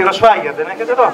Χειροσφάγια δεν έχετε εδώ?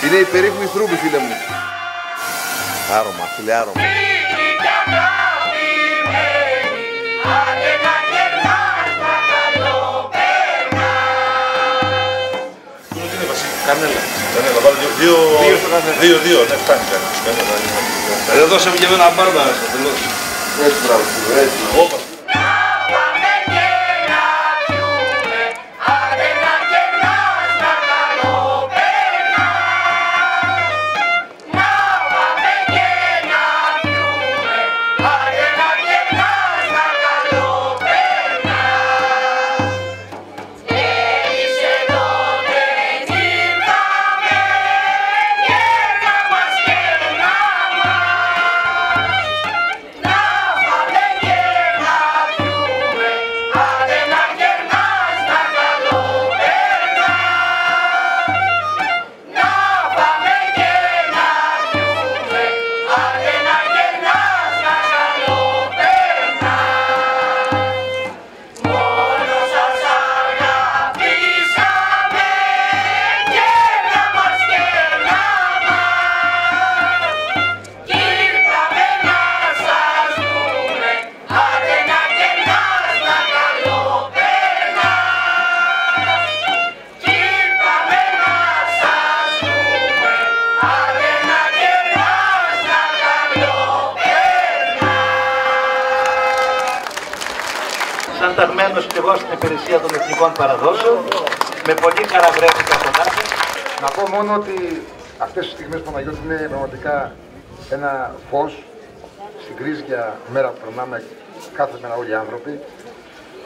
Είναι η περίφημη Στρούμπη, φίλε μου. Άρωμα, φίλε, άρωμα. Κανέλα. Κανέλα, βάλε δύο, ναι, φτάνει κανένα. Εδώ δώσαμε και ένα μπάρμπα, τελώς. Έτσι, μπράβο, έτσι. Σαν ταγμένος και εγώ στην υπηρεσία των εθνικών παραδόσεων, με πολύ χαρά βρέθηκα κοντά σας. Να πω μόνο ότι αυτές τις στιγμές, Παναγιώτη, είναι πραγματικά ένα φως στην κρίσια μέρα που περνάμε κάθε μέρα όλοι οι άνθρωποι,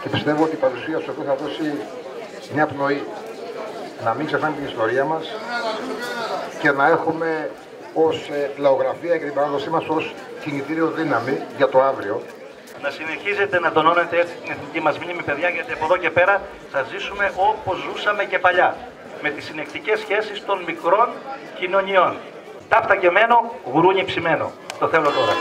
και πιστεύω ότι η παρουσία σου εδώ θα δώσει μια πνοή να μην ξεχνάμε την ιστορία μας και να έχουμε ως λαογραφία και την παράδοσή μας ως κινητήριο δύναμη για το αύριο. Να συνεχίζετε να τονώνετε έτσι την εθνική μας μνήμη, παιδιά, γιατί από εδώ και πέρα θα ζήσουμε όπως ζούσαμε και παλιά. Με τις συνεκτικές σχέσεις των μικρών κοινωνιών. Ταύτα και μένο, γουρούνι ψημένο. Το θέλω τώρα.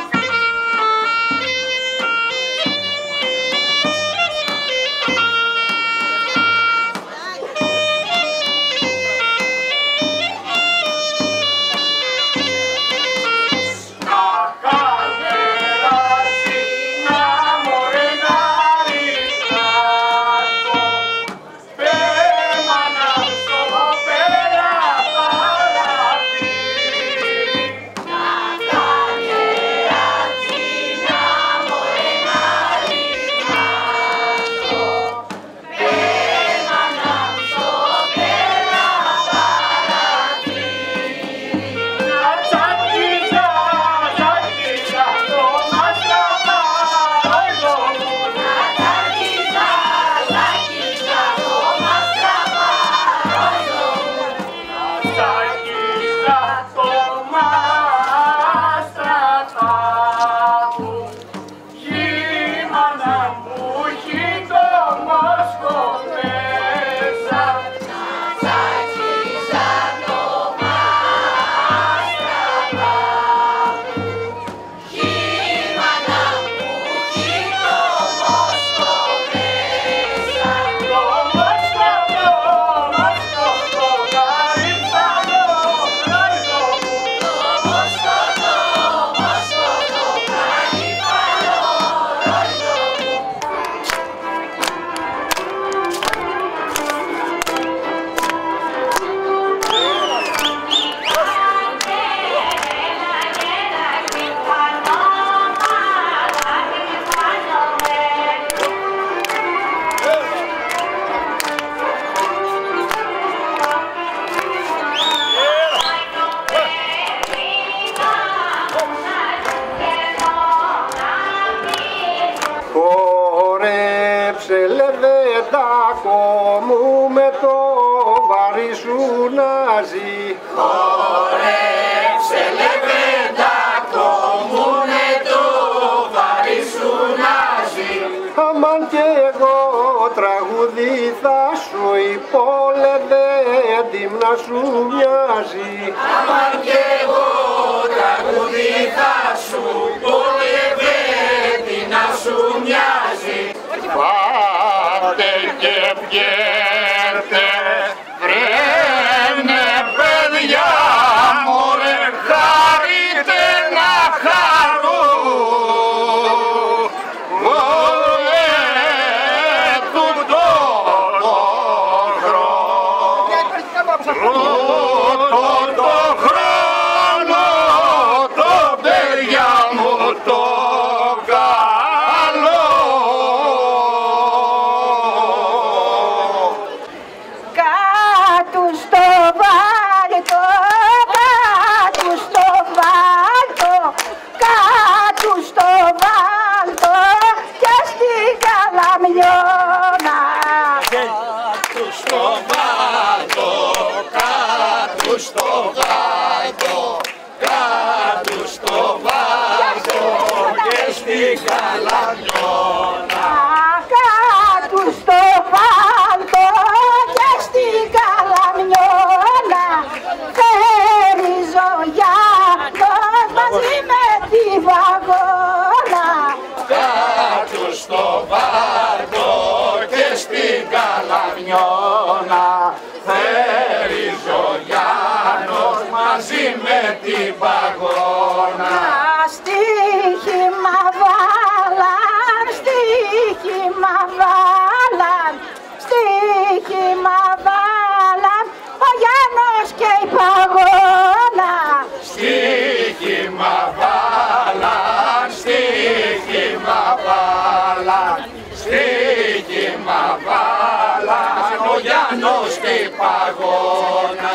μοιάζει. Χορέψε λεβέντα κομμούνε το βαρύ σου νάζει. Αμάν κι εγώ τραγουδί θα σου υπόλευε έντυμνα σου μοιάζει. Αμάν κι εγώ τραγουδί θα σου υπόλευε έντυμνα σου μοιάζει. Πάτε και πιέτε, βρένε παιδιά, μωρέ χαρείτε να χαρούν. Μωρέ τούτο το χρόνο, το παιδιά μου το καλό. Κάτω στο βάλτο, κάτω στο βάλτο, κάτω στο βάλτο και στην Καλαμιώνα. Κάτω στο βάλτο, κάτω στο βάλτο, κάτω στο βάλτο και στην Καλαμιώνα. Κάτω στο βάλτο και στην Καλαμιώνα φέρει Ζωγιάννος μαζί με τη βαγόνα. Κάτω στο βάλτο και στην Καλαμιώνα φέρει Ζωγιάννος μαζί με την παγώνα. Στοίχημα βάλαν, στοίχημα βάλαν, στοίχημα βάλαν ο Γιάννος και η παγώνα. Στοίχημα βάλαν, στοίχημα βάλαν, στοίχημα βάλαν ο Γιάννος και η παγώνα.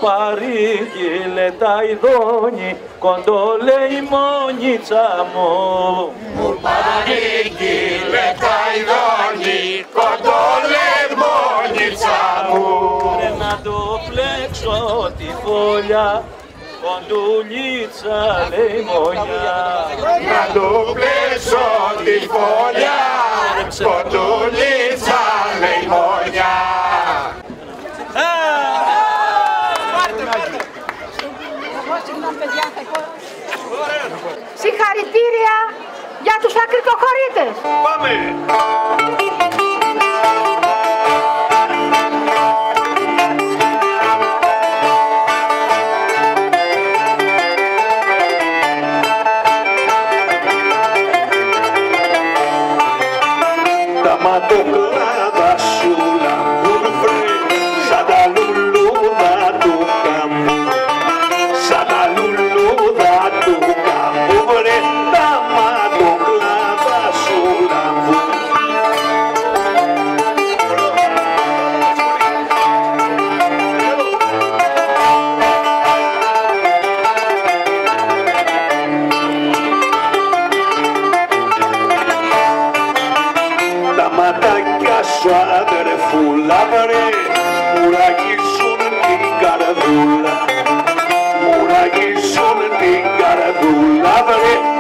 Παρήγγειλε τα ειδόνι, κοντόλε η μόνιτσα μου. Μου παρήγγειλε τα ειδόνι, κοντόλε η μόνιτσα μου. Ρε να το πλέξω τη φωλιά, κοντούλιτσα λέει μονιά. Να το πλέξω τη φωλιά, κοντούλιτσα λέει μονιά. Συγχαρητήρια για τους ακριτοχωρίτες. Πάμε! Τα ματοκλάδα σου λαμπούν βρε, σαν τα λουλούδα του καμπού, σαν τα λουλούδα του καμπού βρε, τα ματοκλάδα σου λαμπούν. μαύρη